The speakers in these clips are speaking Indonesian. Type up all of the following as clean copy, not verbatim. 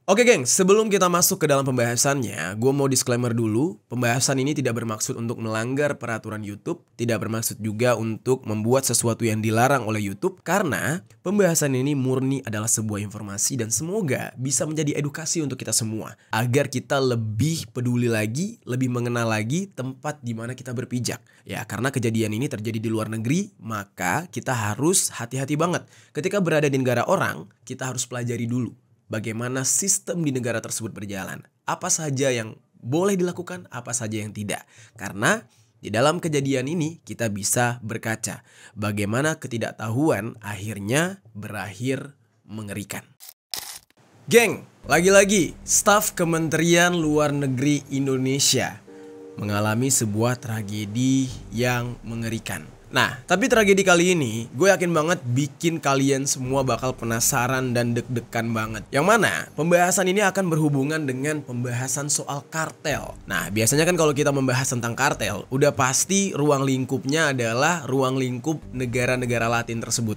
Oke geng, sebelum kita masuk ke dalam pembahasannya, gue mau disclaimer dulu, pembahasan ini tidak bermaksud untuk melanggar peraturan YouTube, tidak bermaksud juga untuk membuat sesuatu yang dilarang oleh YouTube, karena pembahasan ini murni adalah sebuah informasi dan semoga bisa menjadi edukasi untuk kita semua, agar kita lebih peduli lagi, lebih mengenal lagi tempat di mana kita berpijak. Ya, karena kejadian ini terjadi di luar negeri, maka kita harus hati-hati banget. Ketika berada di negara orang, kita harus pelajari dulu bagaimana sistem di negara tersebut berjalan. Apa saja yang boleh dilakukan, apa saja yang tidak. Karena di dalam kejadian ini kita bisa berkaca bagaimana ketidaktahuan akhirnya berakhir mengerikan. Geng, lagi-lagi staf Kementerian Luar Negeri Indonesia mengalami sebuah tragedi yang mengerikan. Nah, tapi tragedi kali ini gue yakin banget bikin kalian semua bakal penasaran dan deg-degan banget. Yang mana pembahasan ini akan berhubungan dengan pembahasan soal kartel. Nah, biasanya kan kalau kita membahas tentang kartel, udah pasti ruang lingkupnya adalah ruang lingkup negara-negara Latin tersebut.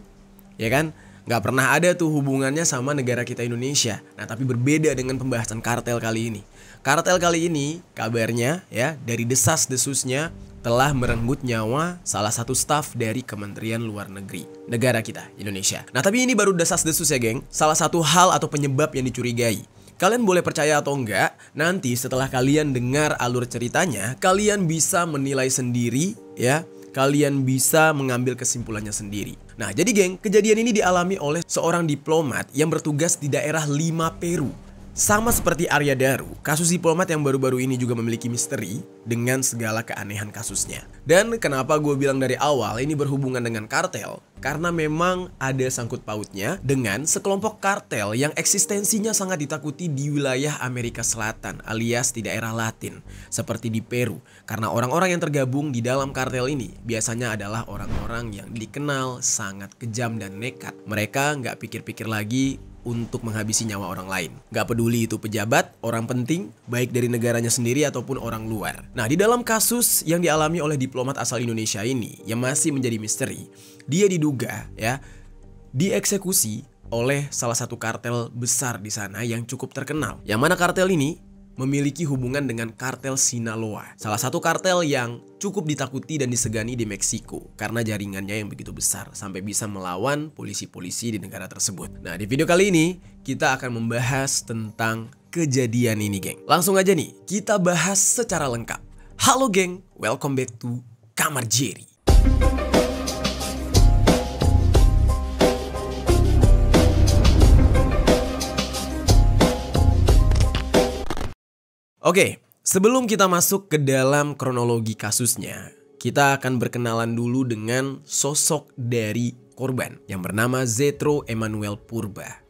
Ya kan? Gak pernah ada tuh hubungannya sama negara kita Indonesia. Nah, tapi berbeda dengan pembahasan kartel kali ini. Kartel kali ini kabarnya ya dari desas-desusnya telah merenggut nyawa salah satu staf dari Kementerian Luar Negeri negara kita, Indonesia. Nah, tapi ini baru desas-desus ya, geng. Salah satu hal atau penyebab yang dicurigai. Kalian boleh percaya atau enggak, nanti setelah kalian dengar alur ceritanya, kalian bisa menilai sendiri ya. Kalian bisa mengambil kesimpulannya sendiri. Nah, jadi geng, kejadian ini dialami oleh seorang diplomat yang bertugas di daerah Lima, Peru. Sama seperti Arya Daru, kasus diplomat yang baru-baru ini juga memiliki misteri dengan segala keanehan kasusnya. Dan kenapa gue bilang dari awal ini berhubungan dengan kartel? Karena memang ada sangkut pautnya dengan sekelompok kartel yang eksistensinya sangat ditakuti di wilayah Amerika Selatan alias di daerah Latin, seperti di Peru. Karena orang-orang yang tergabung di dalam kartel ini biasanya adalah orang-orang yang dikenal sangat kejam dan nekat. Mereka nggak pikir-pikir lagi untuk menghabisi nyawa orang lain. Gak peduli itu pejabat, orang penting, baik dari negaranya sendiri ataupun orang luar. Nah, di dalam kasus yang dialami oleh diplomat asal Indonesia ini, yang masih menjadi misteri, dia diduga ya dieksekusi oleh salah satu kartel besar di sana yang cukup terkenal. Yang mana kartel ini memiliki hubungan dengan kartel Sinaloa, salah satu kartel yang cukup ditakuti dan disegani di Meksiko karena jaringannya yang begitu besar sampai bisa melawan polisi-polisi di negara tersebut. Nah, di video kali ini kita akan membahas tentang kejadian ini, geng. Langsung aja nih, kita bahas secara lengkap. Halo geng, welcome back to Kamar Jerry. Oke, sebelum kita masuk ke dalam kronologi kasusnya, kita akan berkenalan dulu dengan sosok dari korban yang bernama Zetro Emanuel Purba.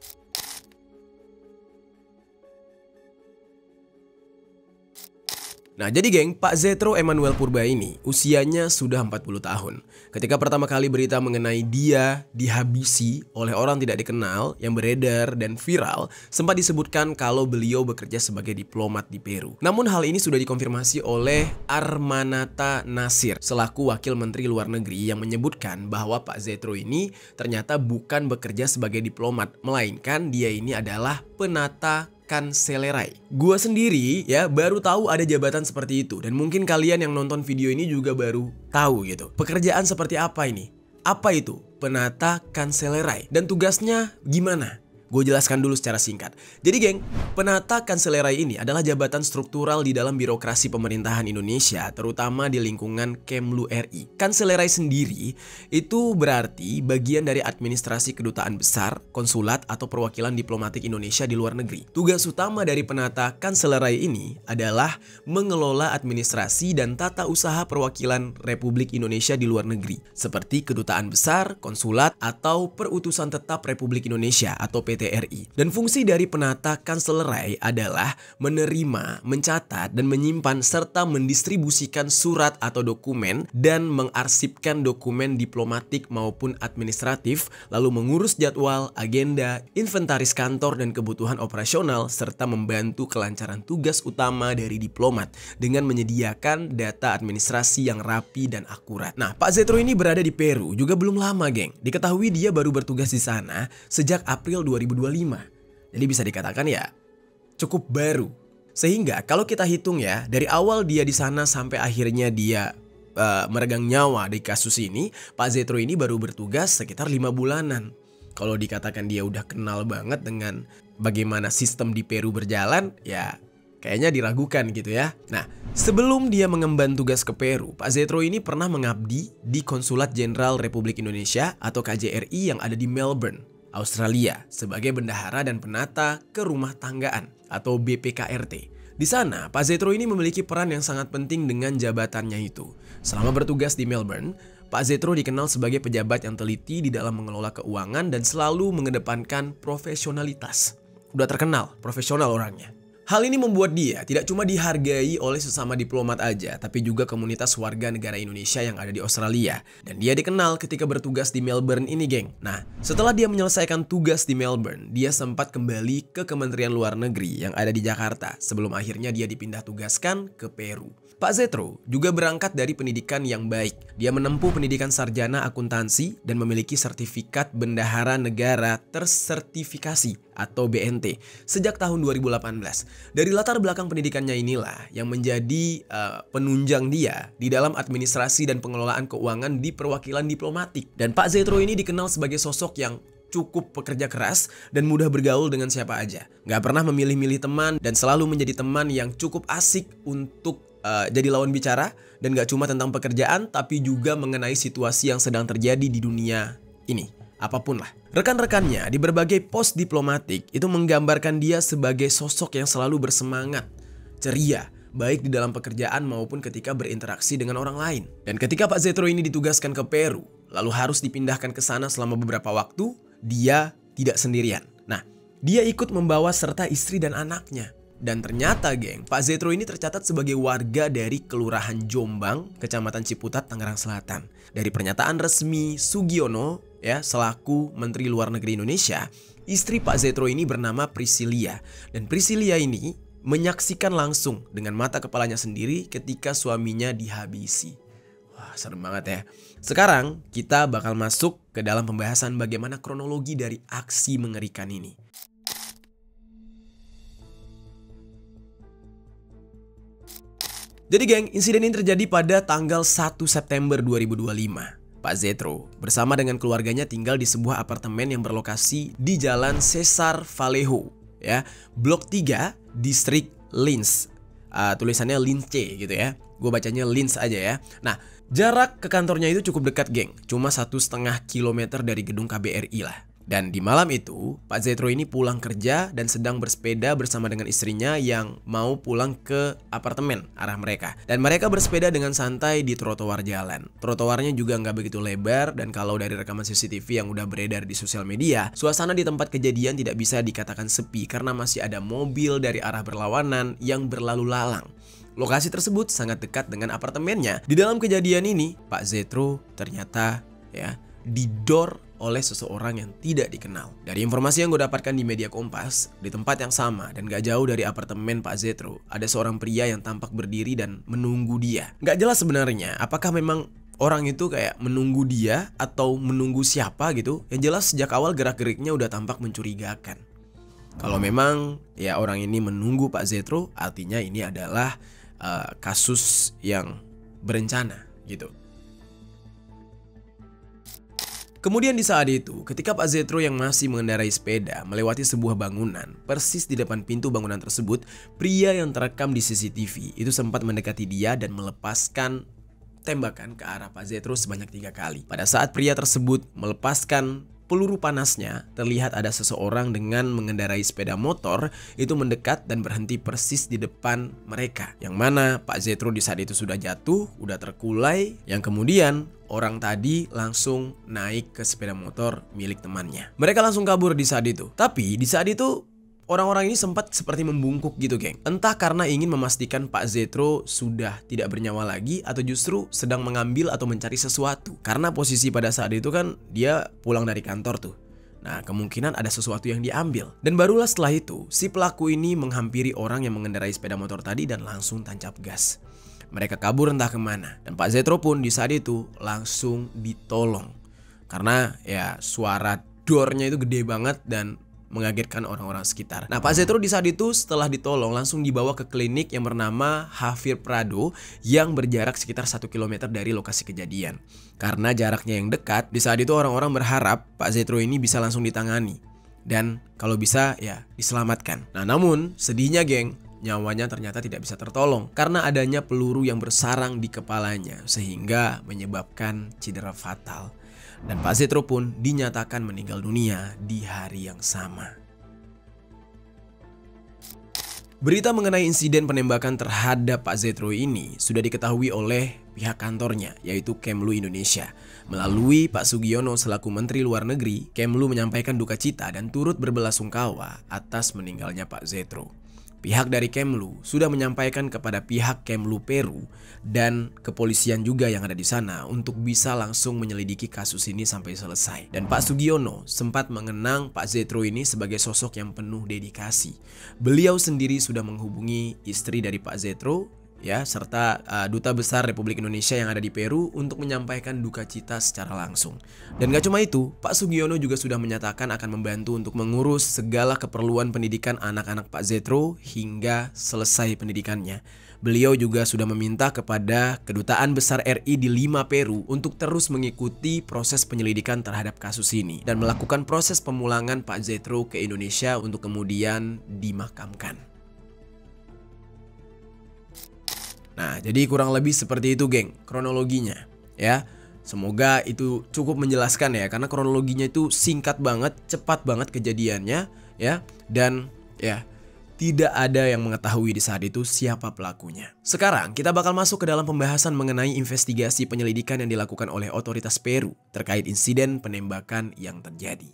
Nah, jadi geng, Pak Zetro Emanuel Purba ini usianya sudah 40 tahun. Ketika pertama kali berita mengenai dia dihabisi oleh orang tidak dikenal yang beredar dan viral, sempat disebutkan kalau beliau bekerja sebagai diplomat di Peru. Namun hal ini sudah dikonfirmasi oleh Armanata Nasir selaku Wakil Menteri Luar Negeri yang menyebutkan bahwa Pak Zetro ini ternyata bukan bekerja sebagai diplomat, melainkan dia ini adalah penata Kanselerai. Gua sendiri ya baru tahu ada jabatan seperti itu dan mungkin kalian yang nonton video ini juga baru tahu gitu. Pekerjaan seperti apa ini? Apa itu penata Kanselerai dan tugasnya gimana? Gue jelaskan dulu secara singkat. Jadi geng, penata Kanselerai ini adalah jabatan struktural di dalam birokrasi pemerintahan Indonesia, terutama di lingkungan Kemlu RI. Kanselerai sendiri itu berarti bagian dari administrasi kedutaan besar, konsulat atau perwakilan diplomatik Indonesia di luar negeri. Tugas utama dari penata Kanselerai ini adalah mengelola administrasi dan tata usaha perwakilan Republik Indonesia di luar negeri, seperti kedutaan besar, konsulat, atau perutusan tetap Republik Indonesia atau TRI. Dan fungsi dari penata Kanselerai adalah menerima, mencatat, dan menyimpan serta mendistribusikan surat atau dokumen dan mengarsipkan dokumen diplomatik maupun administratif, lalu mengurus jadwal, agenda, inventaris kantor dan kebutuhan operasional, serta membantu kelancaran tugas utama dari diplomat dengan menyediakan data administrasi yang rapi dan akurat. Nah, Pak Zetro ini berada di Peru juga belum lama, geng. Diketahui dia baru bertugas di sana sejak April 2025. Jadi bisa dikatakan ya cukup baru. Sehingga kalau kita hitung ya, dari awal dia di sana sampai akhirnya dia meregang nyawa di kasus ini, Pak Zetro ini baru bertugas sekitar 5 bulanan. Kalau dikatakan dia udah kenal banget dengan bagaimana sistem di Peru berjalan, ya kayaknya diragukan gitu ya. Nah, sebelum dia mengemban tugas ke Peru, Pak Zetro ini pernah mengabdi di Konsulat Jenderal Republik Indonesia atau KJRI yang ada di Melbourne, Australia, sebagai bendahara dan penata kerumah tanggaan atau BPKRT. Di sana, Pak Zetro ini memiliki peran yang sangat penting dengan jabatannya itu. Selama bertugas di Melbourne, Pak Zetro dikenal sebagai pejabat yang teliti di dalam mengelola keuangan dan selalu mengedepankan profesionalitas. Udah terkenal, profesional orangnya. Hal ini membuat dia tidak cuma dihargai oleh sesama diplomat aja, tapi juga komunitas warga negara Indonesia yang ada di Australia. Dan dia dikenal ketika bertugas di Melbourne ini, geng. Nah, setelah dia menyelesaikan tugas di Melbourne, dia sempat kembali ke Kementerian Luar Negeri yang ada di Jakarta sebelum akhirnya dia dipindah tugaskan ke Peru. Pak Zetro juga berangkat dari pendidikan yang baik. Dia menempuh pendidikan sarjana akuntansi dan memiliki sertifikat bendahara negara tersertifikasi atau BNT sejak tahun 2018. Dari latar belakang pendidikannya inilah yang menjadi penunjang dia di dalam administrasi dan pengelolaan keuangan di perwakilan diplomatik. Dan Pak Zetro ini dikenal sebagai sosok yang cukup pekerja keras dan mudah bergaul dengan siapa aja. Nggak pernah memilih-milih teman dan selalu menjadi teman yang cukup asik untuk jadi lawan bicara. Dan gak cuma tentang pekerjaan, tapi juga mengenai situasi yang sedang terjadi di dunia ini. Apapun lah. Rekan-rekannya di berbagai pos diplomatik itu menggambarkan dia sebagai sosok yang selalu bersemangat, ceria, baik di dalam pekerjaan maupun ketika berinteraksi dengan orang lain. Dan ketika Pak Zetro ini ditugaskan ke Peru, lalu harus dipindahkan ke sana selama beberapa waktu, dia tidak sendirian. Nah, dia ikut membawa serta istri dan anaknya. Dan ternyata geng, Pak Zetro ini tercatat sebagai warga dari Kelurahan Jombang, Kecamatan Ciputat, Tangerang Selatan. Dari pernyataan resmi Sugiono, ya, selaku Menteri Luar Negeri Indonesia, istri Pak Zetro ini bernama Priscilia. Dan Priscilia ini menyaksikan langsung dengan mata kepalanya sendiri ketika suaminya dihabisi. Wah, serem banget ya. Sekarang kita bakal masuk ke dalam pembahasan bagaimana kronologi dari aksi mengerikan ini. Jadi geng, insiden ini terjadi pada tanggal 1 September 2025. Pak Zetro bersama dengan keluarganya tinggal di sebuah apartemen yang berlokasi di Jalan Cesar Vallejo, ya, Blok 3, Distrik Linz. Tulisannya Linz C gitu ya. Gue bacanya Linz aja ya. Nah, jarak ke kantornya itu cukup dekat geng. Cuma 1,5 kilometer dari gedung KBRI lah. Dan di malam itu, Pak Zetro ini pulang kerja dan sedang bersepeda bersama dengan istrinya yang mau pulang ke apartemen arah mereka. Dan mereka bersepeda dengan santai di trotoar jalan. Trotoarnya juga nggak begitu lebar dan kalau dari rekaman CCTV yang udah beredar di sosial media, suasana di tempat kejadian tidak bisa dikatakan sepi karena masih ada mobil dari arah berlawanan yang berlalu lalang. Lokasi tersebut sangat dekat dengan apartemennya. Di dalam kejadian ini, Pak Zetro ternyata ya didor oleh seseorang yang tidak dikenal. Dari informasi yang gue dapatkan di media Kompas, di tempat yang sama dan gak jauh dari apartemen Pak Zetro, ada seorang pria yang tampak berdiri dan menunggu dia. Gak jelas sebenarnya apakah memang orang itu kayak menunggu dia atau menunggu siapa gitu. Yang jelas sejak awal gerak-geriknya udah tampak mencurigakan. Kalau memang ya orang ini menunggu Pak Zetro, artinya ini adalah kasus yang berencana gitu. Kemudian di saat itu, ketika Pak Zetro yang masih mengendarai sepeda melewati sebuah bangunan, persis di depan pintu bangunan tersebut, pria yang terekam di CCTV itu sempat mendekati dia dan melepaskan tembakan ke arah Pak Zetro sebanyak 3 kali. Pada saat pria tersebut melepaskan peluru panasnya, terlihat ada seseorang dengan mengendarai sepeda motor itu mendekat dan berhenti persis di depan mereka. Yang mana Pak Zetro di saat itu sudah jatuh, udah terkulai, yang kemudian orang tadi langsung naik ke sepeda motor milik temannya. Mereka langsung kabur di saat itu. Tapi di saat itu orang-orang ini sempat seperti membungkuk gitu geng. Entah karena ingin memastikan Pak Zetro sudah tidak bernyawa lagi atau justru sedang mengambil atau mencari sesuatu. Karena posisi pada saat itu kan dia pulang dari kantor tuh. Nah, kemungkinan ada sesuatu yang diambil. Dan barulah setelah itu si pelaku ini menghampiri orang yang mengendarai sepeda motor tadi dan langsung tancap gas. Mereka kabur entah kemana. Dan Pak Zetro pun di saat itu langsung ditolong. Karena ya suara dornya itu gede banget dan mengagetkan orang-orang sekitar. Nah, Pak Zetro di saat itu setelah ditolong langsung dibawa ke klinik yang bernama Javier Prado yang berjarak sekitar 1 km dari lokasi kejadian. Karena jaraknya yang dekat, di saat itu orang-orang berharap Pak Zetro ini bisa langsung ditangani dan kalau bisa ya diselamatkan. Nah, namun sedihnya geng, nyawanya ternyata tidak bisa tertolong karena adanya peluru yang bersarang di kepalanya sehingga menyebabkan cedera fatal. Dan Pak Zetro pun dinyatakan meninggal dunia di hari yang sama. Berita mengenai insiden penembakan terhadap Pak Zetro ini sudah diketahui oleh pihak kantornya, yaitu Kemlu Indonesia. Melalui Pak Sugiono selaku Menteri Luar Negeri, Kemlu menyampaikan duka cita dan turut berbelasungkawa atas meninggalnya Pak Zetro. Pihak dari Kemlu sudah menyampaikan kepada pihak Kemlu Peru dan kepolisian juga yang ada di sana untuk bisa langsung menyelidiki kasus ini sampai selesai. Dan Pak Sugiono sempat mengenang Pak Zetro ini sebagai sosok yang penuh dedikasi. Beliau sendiri sudah menghubungi istri dari Pak Zetro ya, serta Duta Besar Republik Indonesia yang ada di Peru untuk menyampaikan duka cita secara langsung. Dan gak cuma itu, Pak Sugiono juga sudah menyatakan akan membantu untuk mengurus segala keperluan pendidikan anak-anak Pak Zetro hingga selesai pendidikannya. Beliau juga sudah meminta kepada Kedutaan Besar RI di Lima, Peru untuk terus mengikuti proses penyelidikan terhadap kasus ini dan melakukan proses pemulangan Pak Zetro ke Indonesia untuk kemudian dimakamkan. Nah, jadi kurang lebih seperti itu geng, kronologinya ya. Semoga itu cukup menjelaskan ya, karena kronologinya itu singkat banget, cepat banget kejadiannya ya. Dan ya, tidak ada yang mengetahui di saat itu siapa pelakunya. Sekarang kita bakal masuk ke dalam pembahasan mengenai investigasi penyelidikan yang dilakukan oleh otoritas Peru terkait insiden penembakan yang terjadi.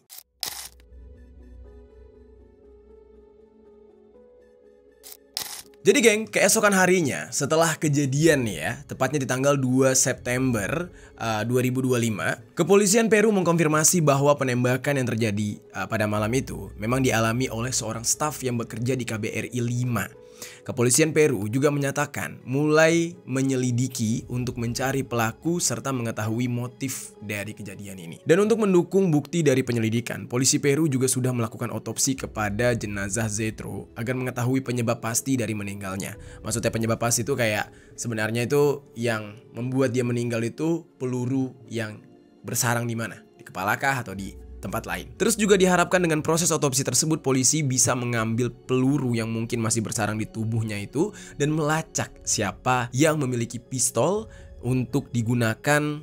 Jadi geng, keesokan harinya setelah kejadian nih ya, tepatnya di tanggal 2 September 2025, kepolisian Peru mengkonfirmasi bahwa penembakan yang terjadi pada malam itu memang dialami oleh seorang staf yang bekerja di KBRI 5. Kepolisian Peru juga menyatakan mulai menyelidiki untuk mencari pelaku serta mengetahui motif dari kejadian ini. Dan untuk mendukung bukti dari penyelidikan, polisi Peru juga sudah melakukan otopsi kepada jenazah Zetro agar mengetahui penyebab pasti dari meninggalnya. Maksudnya penyebab pasti itu kayak sebenarnya itu yang membuat dia meninggal itu peluru yang bersarang di mana? Di kepala kah atau di tempat lain. Terus juga diharapkan dengan proses otopsi tersebut polisi bisa mengambil peluru yang mungkin masih bersarang di tubuhnya itu dan melacak siapa yang memiliki pistol untuk digunakan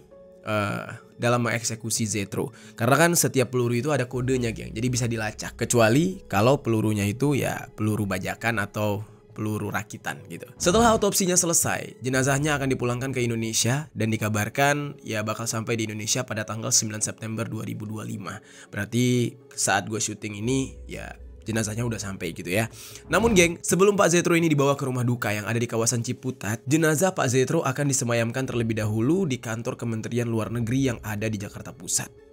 dalam mengeksekusi Zetro. Karena kan setiap peluru itu ada kodenya geng, jadi bisa dilacak. Kecuali kalau pelurunya itu ya peluru bajakan atau peluru rakitan gitu. Setelah otopsinya selesai, jenazahnya akan dipulangkan ke Indonesia dan dikabarkan ya bakal sampai di Indonesia pada tanggal 9 September 2025. Berarti saat gue syuting ini ya jenazahnya udah sampai gitu ya. Namun geng, sebelum Pak Zetro ini dibawa ke rumah duka yang ada di kawasan Ciputat, jenazah Pak Zetro akan disemayamkan terlebih dahulu di kantor Kementerian Luar Negeri yang ada di Jakarta Pusat.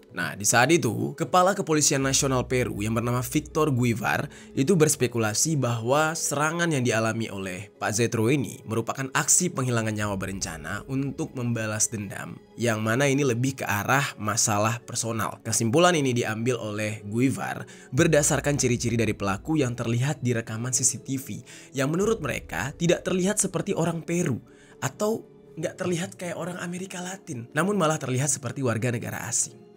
Nah, di saat itu, Kepala Kepolisian Nasional Peru yang bernama Victor Guivar itu berspekulasi bahwa serangan yang dialami oleh Pak Zetro ini merupakan aksi penghilangan nyawa berencana untuk membalas dendam, yang mana ini lebih ke arah masalah personal. Kesimpulan ini diambil oleh Guivar berdasarkan ciri-ciri dari pelaku yang terlihat di rekaman CCTV, yang menurut mereka tidak terlihat seperti orang Peru atau nggak terlihat kayak orang Amerika Latin, namun malah terlihat seperti warga negara asing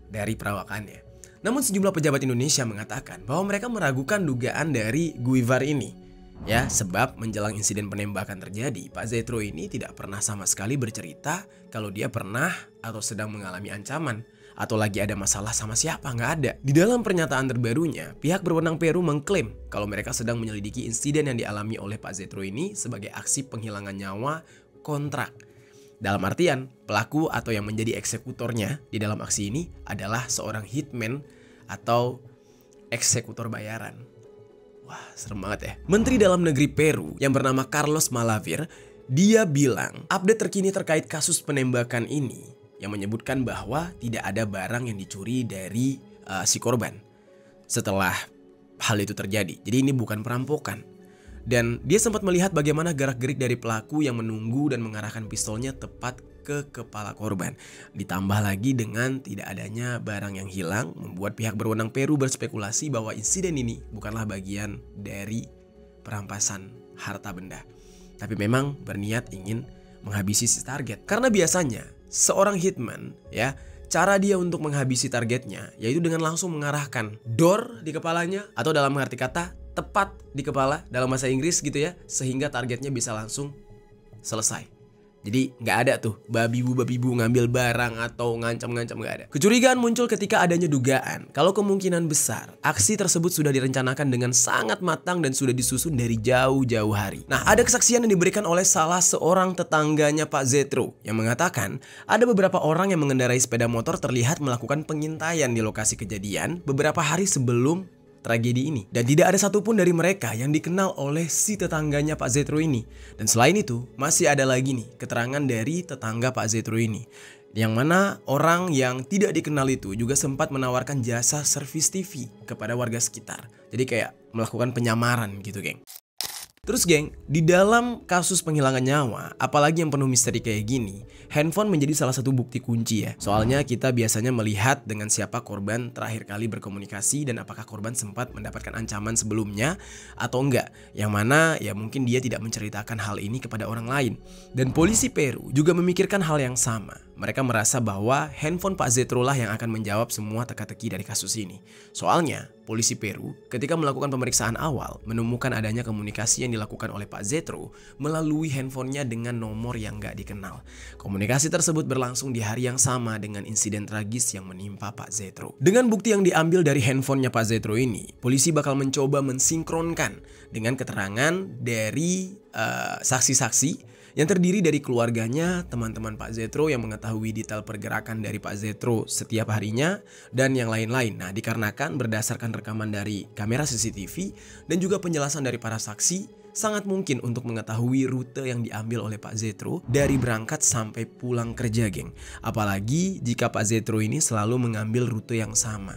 dari perawakannya. Namun sejumlah pejabat Indonesia mengatakan bahwa mereka meragukan dugaan dari Guivar ini. Ya, sebab menjelang insiden penembakan terjadi, Pak Zetro ini tidak pernah sama sekali bercerita kalau dia pernah atau sedang mengalami ancaman atau lagi ada masalah sama siapa, nggak ada. Di dalam pernyataan terbarunya, pihak berwenang Peru mengklaim kalau mereka sedang menyelidiki insiden yang dialami oleh Pak Zetro ini sebagai aksi penghilangan nyawa kontrak. Dalam artian, pelaku atau yang menjadi eksekutornya di dalam aksi ini adalah seorang hitman atau eksekutor bayaran. Wah, serem banget ya. Menteri Dalam Negeri Peru yang bernama Carlos Malavir, dia bilang update terkini terkait kasus penembakan ini yang menyebutkan bahwa tidak ada barang yang dicuri dari si korban setelah hal itu terjadi. Jadi ini bukan perampokan. Dan dia sempat melihat bagaimana gerak-gerik dari pelaku yang menunggu dan mengarahkan pistolnya tepat ke kepala korban. Ditambah lagi dengan tidak adanya barang yang hilang, membuat pihak berwenang Peru berspekulasi bahwa insiden ini bukanlah bagian dari perampasan harta benda, tapi memang berniat ingin menghabisi si target. Karena biasanya seorang hitman ya, cara dia untuk menghabisi targetnya yaitu dengan langsung mengarahkan door di kepalanya, atau dalam arti kata tepat di kepala dalam bahasa Inggris gitu ya, sehingga targetnya bisa langsung selesai. Jadi nggak ada tuh babi-bu ngambil barang atau ngancam-ngancam, nggak ada. Kecurigaan muncul ketika adanya dugaan kalau kemungkinan besar aksi tersebut sudah direncanakan dengan sangat matang dan sudah disusun dari jauh-jauh hari. Nah, ada kesaksian yang diberikan oleh salah seorang tetangganya Pak Zetro yang mengatakan ada beberapa orang yang mengendarai sepeda motor terlihat melakukan pengintaian di lokasi kejadian beberapa hari sebelum tragedi ini. Dan tidak ada satupun dari mereka yang dikenal oleh si tetangganya Pak Zetro ini. Dan selain itu, masih ada lagi nih keterangan dari tetangga Pak Zetro ini, yang mana orang yang tidak dikenal itu juga sempat menawarkan jasa servis TV kepada warga sekitar. Jadi kayak melakukan penyamaran gitu, geng. Terus geng, di dalam kasus penghilangan nyawa, apalagi yang penuh misteri kayak gini, handphone menjadi salah satu bukti kunci ya. Soalnya kita biasanya melihat dengan siapa korban terakhir kali berkomunikasi dan apakah korban sempat mendapatkan ancaman sebelumnya atau enggak. Yang mana ya mungkin dia tidak menceritakan hal ini kepada orang lain. Dan polisi Peru juga memikirkan hal yang sama. Mereka merasa bahwa handphone Pak Zetro lah yang akan menjawab semua teka-teki dari kasus ini. Soalnya, polisi Peru ketika melakukan pemeriksaan awal menemukan adanya komunikasi yang dilakukan oleh Pak Zetro melalui handphonenya dengan nomor yang gak dikenal. Komunikasi tersebut berlangsung di hari yang sama dengan insiden tragis yang menimpa Pak Zetro. Dengan bukti yang diambil dari handphonenya Pak Zetro ini, polisi bakal mencoba mensinkronkan dengan keterangan dari saksi-saksi yang terdiri dari keluarganya, teman-teman Pak Zetro yang mengetahui detail pergerakan dari Pak Zetro setiap harinya, dan yang lain-lain. Nah, dikarenakan berdasarkan rekaman dari kamera CCTV dan juga penjelasan dari para saksi, sangat mungkin untuk mengetahui rute yang diambil oleh Pak Zetro dari berangkat sampai pulang kerja, geng. Apalagi jika Pak Zetro ini selalu mengambil rute yang sama.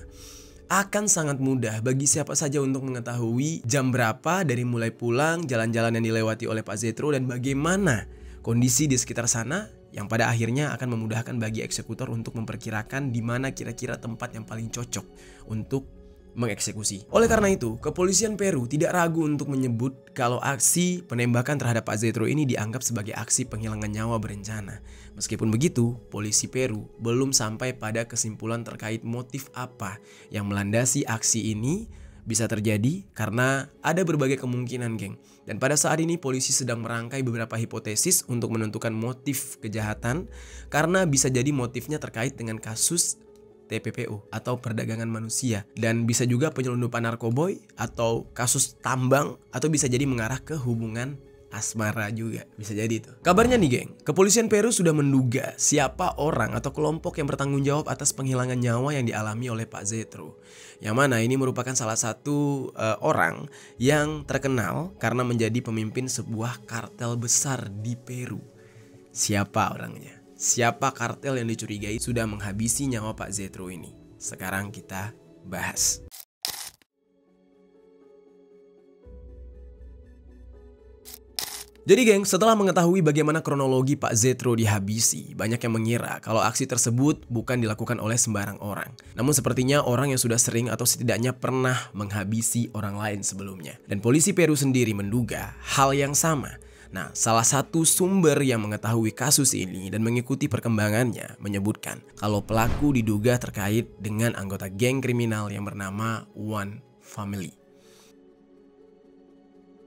Akan sangat mudah bagi siapa saja untuk mengetahui jam berapa dari mulai pulang, jalan-jalan yang dilewati oleh Pak Zetro, dan bagaimana kondisi di sekitar sana, yang pada akhirnya akan memudahkan bagi eksekutor untuk memperkirakan di mana kira-kira tempat yang paling cocok untuk mengeksekusi. Oleh karena itu, kepolisian Peru tidak ragu untuk menyebut kalau aksi penembakan terhadap Pak Zetro ini dianggap sebagai aksi penghilangan nyawa berencana. Meskipun begitu, polisi Peru belum sampai pada kesimpulan terkait motif apa yang melandasi aksi ini bisa terjadi karena ada berbagai kemungkinan, geng. Dan pada saat ini polisi sedang merangkai beberapa hipotesis untuk menentukan motif kejahatan, karena bisa jadi motifnya terkait dengan kasus TPPO atau perdagangan manusia, dan bisa juga penyelundupan narkoboy atau kasus tambang, atau bisa jadi mengarah ke hubungan asmara juga, bisa jadi itu. Kabarnya nih, geng, kepolisian Peru sudah menduga siapa orang atau kelompok yang bertanggung jawab atas penghilangan nyawa yang dialami oleh Pak Zetro. Yang mana ini merupakan salah satu orang yang terkenal karena menjadi pemimpin sebuah kartel besar di Peru. Siapa orangnya? Siapa kartel yang dicurigai sudah menghabisi nyawa Pak Zetro ini? Sekarang kita bahas. Jadi geng, setelah mengetahui bagaimana kronologi Pak Zetro dihabisi, banyak yang mengira kalau aksi tersebut bukan dilakukan oleh sembarang orang. Namun sepertinya orang yang sudah sering atau setidaknya pernah menghabisi orang lain sebelumnya. Dan polisi Peru sendiri menduga hal yang sama. Nah, salah satu sumber yang mengetahui kasus ini dan mengikuti perkembangannya menyebutkan kalau pelaku diduga terkait dengan anggota geng kriminal yang bernama One Family.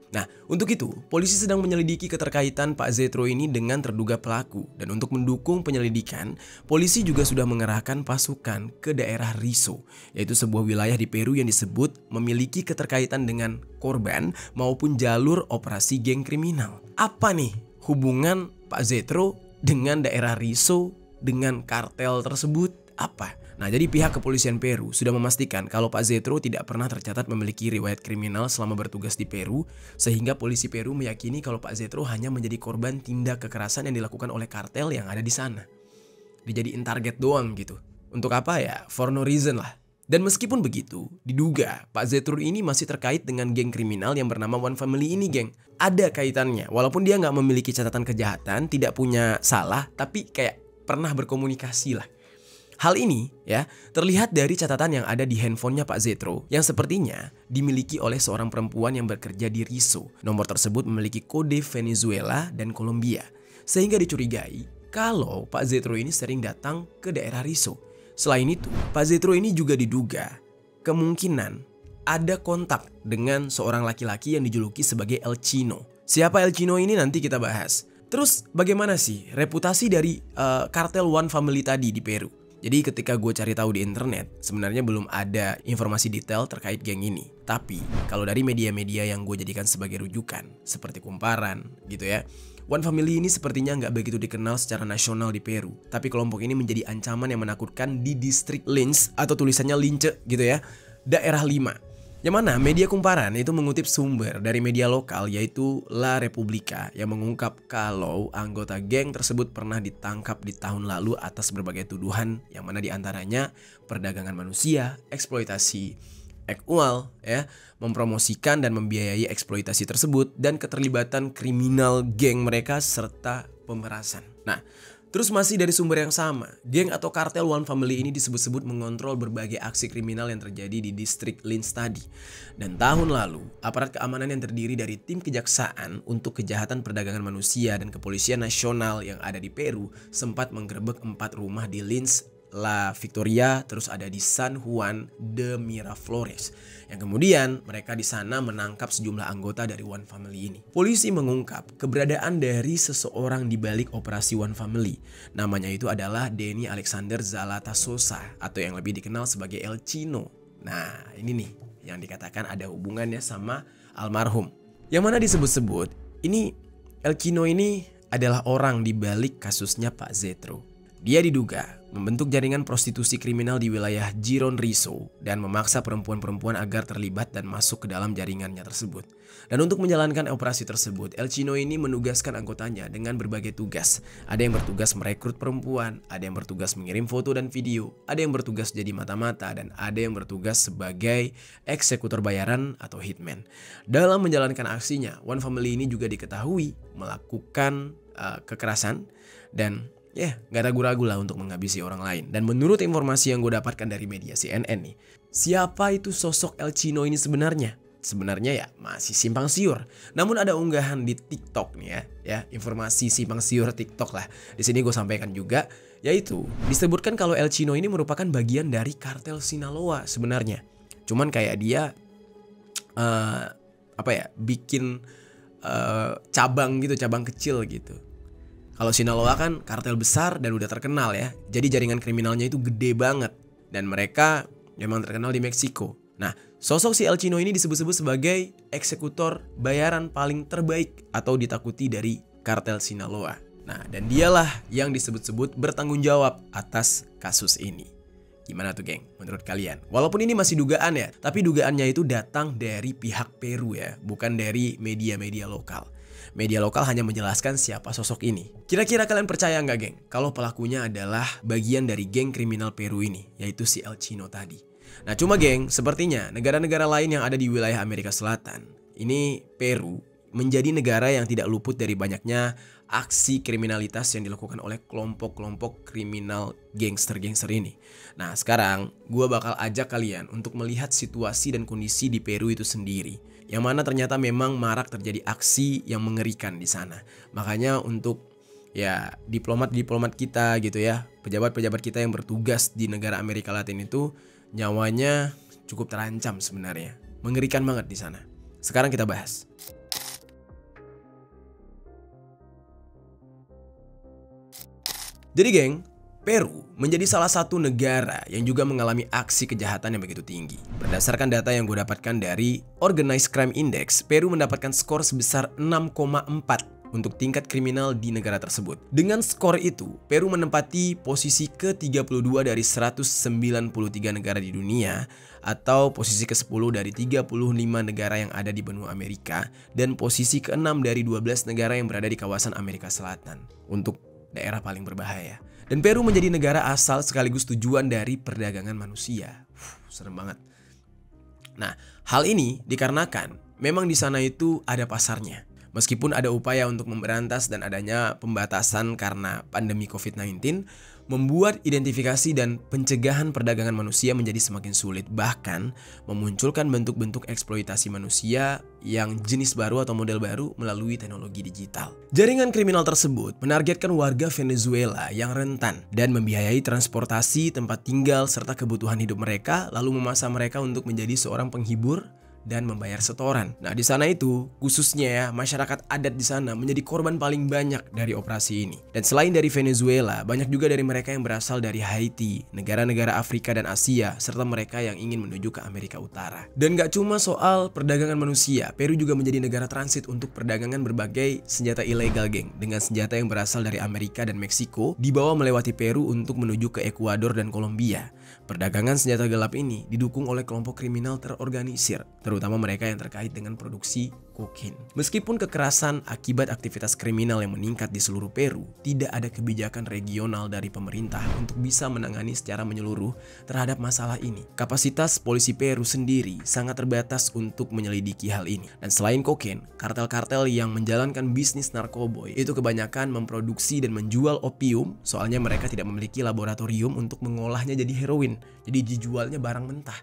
Nah, untuk itu, polisi sedang menyelidiki keterkaitan Pak Zetro ini dengan terduga pelaku. Dan untuk mendukung penyelidikan, polisi juga sudah mengerahkan pasukan ke daerah Riso, yaitu sebuah wilayah di Peru yang disebut memiliki keterkaitan dengan korban maupun jalur operasi geng kriminal. Apa nih hubungan Pak Zetro dengan daerah Riso dengan kartel tersebut? Apa? Nah, jadi pihak kepolisian Peru sudah memastikan kalau Pak Zetro tidak pernah tercatat memiliki riwayat kriminal selama bertugas di Peru, sehingga polisi Peru meyakini kalau Pak Zetro hanya menjadi korban tindak kekerasan yang dilakukan oleh kartel yang ada di sana. Dijadiin target doang gitu. Untuk apa ya? For no reason lah. Dan meskipun begitu, diduga Pak Zetro ini masih terkait dengan geng kriminal yang bernama One Family ini, geng. Ada kaitannya, walaupun dia nggak memiliki catatan kejahatan, tidak punya salah, tapi kayak pernah berkomunikasi lah. Hal ini ya terlihat dari catatan yang ada di handphonenya Pak Zetro yang sepertinya dimiliki oleh seorang perempuan yang bekerja di Riso. Nomor tersebut memiliki kode Venezuela dan Kolombia, sehingga dicurigai kalau Pak Zetro ini sering datang ke daerah Riso. Selain itu, Pak Zetro ini juga diduga kemungkinan ada kontak dengan seorang laki-laki yang dijuluki sebagai El Chino. Siapa El Chino ini nanti kita bahas. Terus bagaimana sih reputasi dari kartel One Family tadi di Peru? Jadi ketika gue cari tahu di internet, sebenarnya belum ada informasi detail terkait geng ini. Tapi kalau dari media-media yang gue jadikan sebagai rujukan, seperti Kumparan gitu ya, One Family ini sepertinya nggak begitu dikenal secara nasional di Peru. Tapi kelompok ini menjadi ancaman yang menakutkan di distrik Lince atau tulisannya Lince gitu ya, daerah 5. Yang mana media Kumparan itu mengutip sumber dari media lokal yaitu La Repubblica yang mengungkap kalau anggota geng tersebut pernah ditangkap di tahun lalu atas berbagai tuduhan yang mana diantaranya perdagangan manusia, eksploitasi seksual, ya, mempromosikan dan membiayai eksploitasi tersebut dan keterlibatan kriminal geng mereka serta pemerasan. Nah, terus masih dari sumber yang sama, geng atau kartel One Family ini disebut-sebut mengontrol berbagai aksi kriminal yang terjadi di distrik Lince tadi. Dan tahun lalu, aparat keamanan yang terdiri dari tim kejaksaan untuk kejahatan perdagangan manusia dan kepolisian nasional yang ada di Peru sempat menggerebek 4 rumah di Lince, La Victoria, terus ada di San Juan de Miraflores. Yang kemudian mereka di sana menangkap sejumlah anggota dari One Family ini. Polisi mengungkap keberadaan dari seseorang di balik operasi One Family. Namanya itu adalah Denny Alexander Zalata Sosa atau yang lebih dikenal sebagai El Chino. Nah, ini nih yang dikatakan ada hubungannya sama almarhum. Yang mana disebut-sebut ini El Chino ini adalah orang di balik kasusnya Pak Zetro. Dia diduga membentuk jaringan prostitusi kriminal di wilayah Giron Riso dan memaksa perempuan-perempuan agar terlibat dan masuk ke dalam jaringannya tersebut. Dan untuk menjalankan operasi tersebut, El Chino ini menugaskan anggotanya dengan berbagai tugas. Ada yang bertugas merekrut perempuan, ada yang bertugas mengirim foto dan video, ada yang bertugas jadi mata-mata, dan ada yang bertugas sebagai eksekutor bayaran atau hitman. Dalam menjalankan aksinya, One Family ini juga diketahui melakukan kekerasan dan gak ragu-ragu lah untuk menghabisi orang lain. Dan menurut informasi yang gue dapatkan dari media CNN nih, siapa itu sosok El Chino ini sebenarnya? Sebenarnya ya masih simpang siur. Namun ada unggahan di TikTok nih ya informasi simpang siur TikTok lah. Di sini gue sampaikan juga, yaitu disebutkan kalau El Chino ini merupakan bagian dari kartel Sinaloa sebenarnya. Cuman kayak dia bikin cabang gitu, cabang kecil gitu. Kalau Sinaloa kan kartel besar dan udah terkenal ya. Jadi jaringan kriminalnya itu gede banget. Dan mereka memang terkenal di Meksiko. Nah, sosok si El Chino ini disebut-sebut sebagai eksekutor bayaran paling terbaik atau ditakuti dari kartel Sinaloa. Nah, dan dialah yang disebut-sebut bertanggung jawab atas kasus ini. Gimana tuh geng menurut kalian? Walaupun ini masih dugaan ya, tapi dugaannya itu datang dari pihak Peru ya, bukan dari media-media lokal. Media lokal hanya menjelaskan siapa sosok ini. Kira-kira kalian percaya nggak geng? Kalau pelakunya adalah bagian dari geng kriminal Peru ini, yaitu si El Chino tadi. Nah cuma geng, sepertinya negara-negara lain yang ada di wilayah Amerika Selatan, ini Peru menjadi negara yang tidak luput dari banyaknya aksi kriminalitas yang dilakukan oleh kelompok-kelompok kriminal gangster-gangster ini. Nah sekarang gue bakal ajak kalian untuk melihat situasi dan kondisi di Peru itu sendiri, yang mana ternyata memang marak terjadi aksi yang mengerikan di sana. Makanya untuk ya diplomat-diplomat kita gitu ya, pejabat-pejabat kita yang bertugas di negara Amerika Latin itu nyawanya cukup terancam sebenarnya. Mengerikan banget di sana. Sekarang kita bahas. Jadi geng, Peru menjadi salah satu negara yang juga mengalami aksi kejahatan yang begitu tinggi. Berdasarkan data yang gue dapatkan dari Organized Crime Index, Peru mendapatkan skor sebesar 6,4 untuk tingkat kriminal di negara tersebut. Dengan skor itu, Peru menempati posisi ke-32 dari 193 negara di dunia, atau posisi ke-10 dari 35 negara yang ada di benua Amerika, dan posisi ke-6 dari 12 negara yang berada di kawasan Amerika Selatan untuk daerah paling berbahaya. Dan Peru menjadi negara asal sekaligus tujuan dari perdagangan manusia. Serem banget. Nah, hal ini dikarenakan memang di sana itu ada pasarnya. Meskipun ada upaya untuk memberantas dan adanya pembatasan karena pandemi COVID-19, membuat identifikasi dan pencegahan perdagangan manusia menjadi semakin sulit, bahkan memunculkan bentuk-bentuk eksploitasi manusia yang jenis baru atau model baru melalui teknologi digital. Jaringan kriminal tersebut menargetkan warga Venezuela yang rentan dan membiayai transportasi, tempat tinggal, serta kebutuhan hidup mereka, lalu memaksa mereka untuk menjadi seorang penghibur dan membayar setoran. Nah, di sana itu khususnya ya masyarakat adat di sana menjadi korban paling banyak dari operasi ini. Dan selain dari Venezuela, banyak juga dari mereka yang berasal dari Haiti, negara-negara Afrika dan Asia, serta mereka yang ingin menuju ke Amerika Utara. Dan gak cuma soal perdagangan manusia, Peru juga menjadi negara transit untuk perdagangan berbagai senjata ilegal, geng, dengan senjata yang berasal dari Amerika dan Meksiko dibawa melewati Peru untuk menuju ke Ekuador dan Kolombia. Perdagangan senjata gelap ini didukung oleh kelompok kriminal terorganisir, terutama mereka yang terkait dengan produksi kokain. Meskipun kekerasan akibat aktivitas kriminal yang meningkat di seluruh Peru, tidak ada kebijakan regional dari pemerintah untuk bisa menangani secara menyeluruh terhadap masalah ini. Kapasitas polisi Peru sendiri sangat terbatas untuk menyelidiki hal ini. Dan selain kokain, kartel-kartel yang menjalankan bisnis narkoboy itu kebanyakan memproduksi dan menjual opium, soalnya mereka tidak memiliki laboratorium untuk mengolahnya jadi heroin. Jadi dijualnya barang mentah.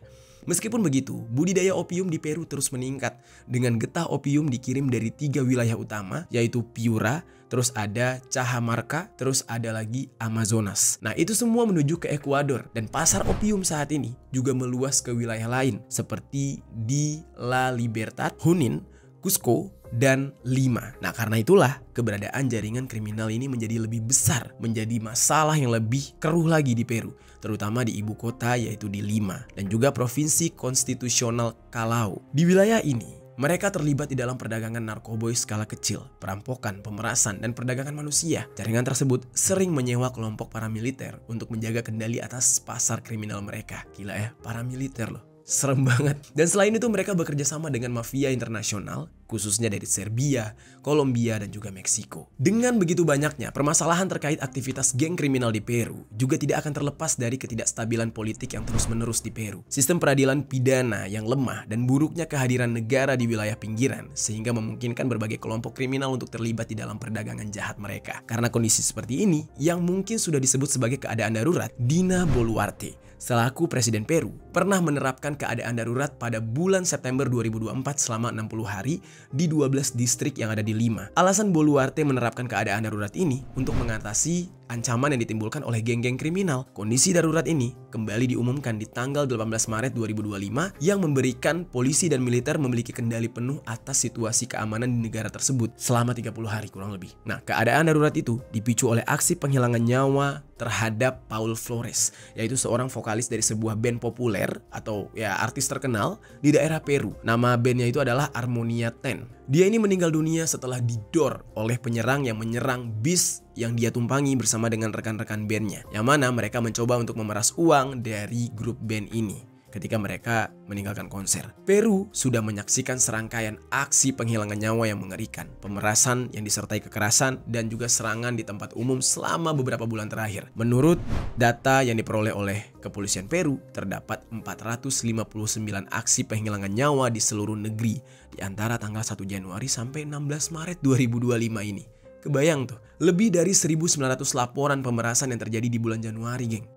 Meskipun begitu, budidaya opium di Peru terus meningkat dengan getah opium dikirim dari 3 wilayah utama, yaitu Piura, terus ada Cajamarca, terus ada lagi Amazonas. Nah, itu semua menuju ke Ekuador, dan pasar opium saat ini juga meluas ke wilayah lain seperti di La Libertad, Junín, Cusco, dan Lima. Nah, karena itulah keberadaan jaringan kriminal ini menjadi lebih besar, menjadi masalah yang lebih keruh lagi di Peru, terutama di ibu kota yaitu di Lima dan juga provinsi konstitusional Callao. Di wilayah ini, mereka terlibat di dalam perdagangan narkoboy skala kecil, perampokan, pemerasan, dan perdagangan manusia. Jaringan tersebut sering menyewa kelompok paramiliter untuk menjaga kendali atas pasar kriminal mereka. Gila ya, paramiliter loh. Serem banget. Dan selain itu mereka bekerja sama dengan mafia internasional, khususnya dari Serbia, Kolombia, dan juga Meksiko. Dengan begitu banyaknya permasalahan terkait aktivitas geng kriminal di Peru juga tidak akan terlepas dari ketidakstabilan politik yang terus-menerus di Peru. Sistem peradilan pidana yang lemah dan buruknya kehadiran negara di wilayah pinggiran sehingga memungkinkan berbagai kelompok kriminal untuk terlibat di dalam perdagangan jahat mereka. Karena kondisi seperti ini yang mungkin sudah disebut sebagai keadaan darurat, Dina Boluarte selaku Presiden Peru pernah menerapkan keadaan darurat pada bulan September 2024 selama 60 hari di 12 distrik yang ada di Lima. Alasan Boluarte menerapkan keadaan darurat ini untuk mengatasi ancaman yang ditimbulkan oleh geng-geng kriminal. Kondisi darurat ini kembali diumumkan di tanggal 18 Maret 2025 yang memberikan polisi dan militer memiliki kendali penuh atas situasi keamanan di negara tersebut selama 30 hari kurang lebih. Nah, keadaan darurat itu dipicu oleh aksi penghilangan nyawa terhadap Paul Flores, yaitu seorang vokalis dari sebuah band populer atau ya artis terkenal di daerah Peru. Nama bandnya itu adalah Harmonia 10. Dia ini meninggal dunia setelah didor oleh penyerang yang menyerang bis yang dia tumpangi bersama dengan rekan-rekan bandnya, yang mana mereka mencoba untuk memeras uang dari grup band ini ketika mereka meninggalkan konser. Peru sudah menyaksikan serangkaian aksi penghilangan nyawa yang mengerikan, pemerasan yang disertai kekerasan, dan juga serangan di tempat umum selama beberapa bulan terakhir. Menurut data yang diperoleh oleh kepolisian Peru, terdapat 459 aksi penghilangan nyawa di seluruh negeri di antara tanggal 1 Januari sampai 16 Maret 2025 ini. Kebayang tuh, lebih dari 1.900 laporan pemerasan yang terjadi di bulan Januari, geng.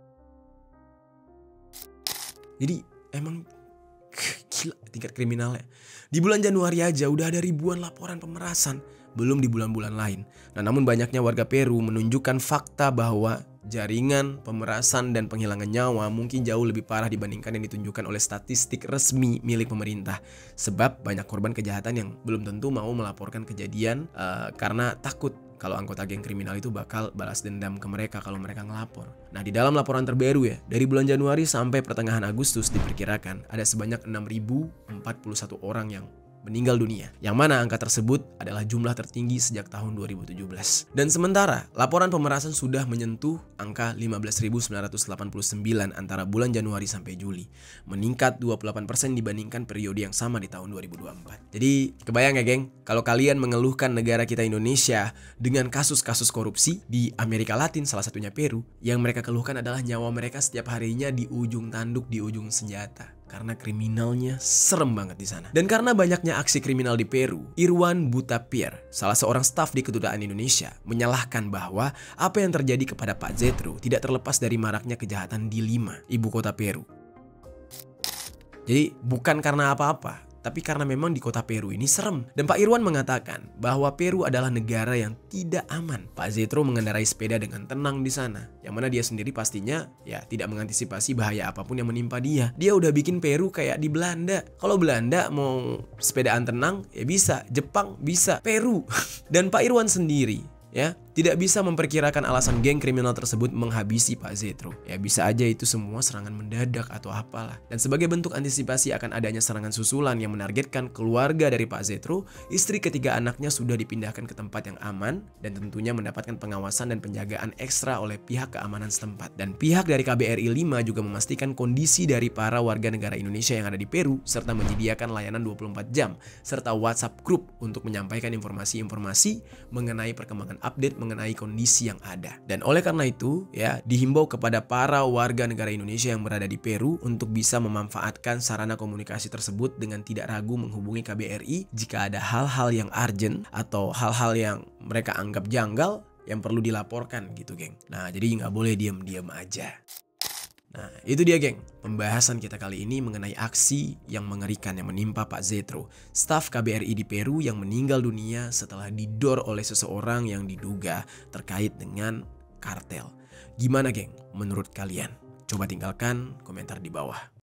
Jadi emang gila tingkat kriminalnya. Di bulan Januari aja udah ada ribuan laporan pemerasan, belum di bulan-bulan lain. Nah, namun banyaknya warga Peru menunjukkan fakta bahwa jaringan pemerasan dan penghilangan nyawa mungkin jauh lebih parah dibandingkan yang ditunjukkan oleh statistik resmi milik pemerintah. Sebab banyak korban kejahatan yang belum tentu mau melaporkan kejadian karena takut kalau anggota geng kriminal itu bakal balas dendam ke mereka kalau mereka ngelapor. Nah, di dalam laporan terbaru ya, dari bulan Januari sampai pertengahan Agustus diperkirakan ada sebanyak 6.041 orang yang meninggal dunia, yang mana angka tersebut adalah jumlah tertinggi sejak tahun 2017. Dan sementara laporan pemerasan sudah menyentuh angka 15.989 antara bulan Januari sampai Juli, meningkat 28% dibandingkan periode yang sama di tahun 2024. Jadi kebayang ya geng, kalau kalian mengeluhkan negara kita Indonesia dengan kasus-kasus korupsi di Amerika Latin, salah satunya Peru, yang mereka keluhkan adalah nyawa mereka setiap harinya di ujung tanduk, di ujung senjata. karena kriminalnya serem banget di sana. Dan karena banyaknya aksi kriminal di Peru, Irwan Butapier, salah seorang staf di kedutaan Indonesia, menyalahkan bahwa apa yang terjadi kepada Pak Zetro tidak terlepas dari maraknya kejahatan di Lima, ibu kota Peru. Jadi bukan karena apa-apa, tapi karena memang di kota Peru ini serem. Dan Pak Irwan mengatakan bahwa Peru adalah negara yang tidak aman. Pak Zetro mengendarai sepeda dengan tenang di sana, yang mana dia sendiri pastinya ya tidak mengantisipasi bahaya apapun yang menimpa dia. Dia udah bikin Peru kayak di Belanda. Kalau Belanda mau sepedaan tenang ya bisa, Jepang bisa, Peru. Dan Pak Irwan sendiri ya tidak bisa memperkirakan alasan geng kriminal tersebut menghabisi Pak Zetro. Ya bisa aja itu semua serangan mendadak atau apalah. Dan sebagai bentuk antisipasi akan adanya serangan susulan yang menargetkan keluarga dari Pak Zetro, istri ketiga anaknya sudah dipindahkan ke tempat yang aman dan tentunya mendapatkan pengawasan dan penjagaan ekstra oleh pihak keamanan setempat. Dan pihak dari KBRI 5 juga memastikan kondisi dari para warga negara Indonesia yang ada di Peru serta menyediakan layanan 24 jam serta WhatsApp group untuk menyampaikan informasi-informasi mengenai perkembangan update mengenai kondisi yang ada. Dan oleh karena itu ya dihimbau kepada para warga negara Indonesia yang berada di Peru untuk bisa memanfaatkan sarana komunikasi tersebut dengan tidak ragu menghubungi KBRI jika ada hal-hal yang urgent atau hal-hal yang mereka anggap janggal yang perlu dilaporkan gitu geng. Nah jadi nggak boleh diam-diam aja. Nah itu dia geng, pembahasan kita kali ini mengenai aksi yang mengerikan yang menimpa Pak Zetro, staf KBRI di Peru yang meninggal dunia setelah didor oleh seseorang yang diduga terkait dengan kartel. Gimana geng menurut kalian? Coba tinggalkan komentar di bawah.